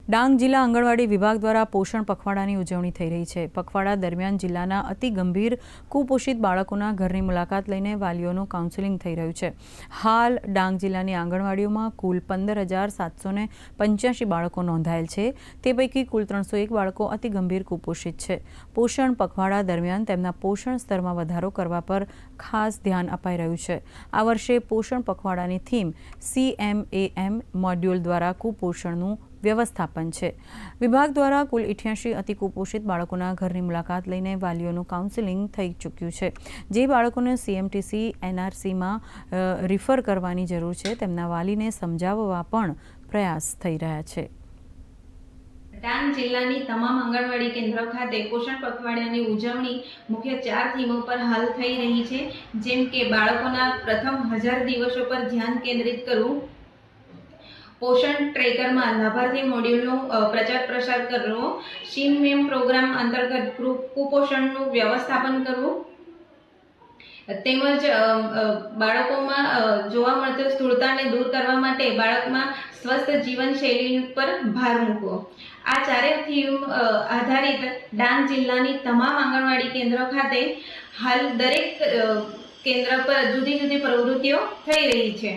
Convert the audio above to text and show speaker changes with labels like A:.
A: ડાંગ જિલ્લા આંગણવાડી વિભાગ દ્વારા પોષણ પખવાડાની ઉજવણી થઈ રહી છે। પખવાડા દરમિયાન જિલ્લાના અતિ ગંભીર કુપોષિત બાળકોના ઘરની મુલાકાત લઈને વાલીઓનું કાઉન્સેલિંગ થઈ રહ્યું છે। હાલ ડાંગ જિલ્લાની આંગણવાડીઓમાં કુલ 15,785 બાળકો નોંધાયેલ છે। તે પૈકી કુલ 301 બાળકો અતિ ગંભીર કુપોષિત છે। પોષણ પખવાડા દરમિયાન તેમના પોષણ સ્તરમાં વધારો કરવા પર ખાસ ધ્યાન અપાઈ રહ્યું છે। આ વર્ષે પોષણ પખવાડાની થીમ CMAM મોડ્યુલ દ્વારા કુપોષણનું વ્યવસ્થાપન છે। વિભાગ દ્વારા કુલ 88 અતિ કુપોષિત બાળકોના ઘરની મુલાકાત લઈને વાલીઓનું કાઉન્સેલિંગ થઈ ચૂક્યું છે। જે બાળકોને CMTC NRCમાં રિફર કરવાની જરૂર છે તેમના વાલીને સમજાવવા પણ પ્રયાસ થઈ રહ્યા છે।
B: ડાંગ જિલ્લાની તમામ આંગણવાડી કેન્દ્ર ખાતે પોષણ પખવાડિયાની ઉજવણી મુખ્ય 4 થીમો પર હાલ થઈ રહી છે, જેમ કે બાળકોના પ્રથમ 1000 દિવસો પર ધ્યાન કેન્દ્રિત કરવું, પોષણ ટ્રેકરમાં લાભાર્થી મોડ્યુલનો પ્રચાર પ્રસાર કરવો, CMAM પ્રોગ્રામ અંતર્ગત કુપોષણનું વ્યવસ્થાપન કરવું, તેમજ બાળકોમાં જોવા મળતી સ્થૂળતાને દૂર કરવા માટે બાળકમાં સ્વસ્થ જીવનશૈલી પર ભાર મૂકવો। આ ચારેય થીમ આધારિત ડાંગ જિલ્લાની તમામ આંગણવાડી કેન્દ્રો ખાતે હાલ દરેક કેન્દ્ર પર જુદી જુદી પ્રવૃત્તિઓ થઈ રહી છે।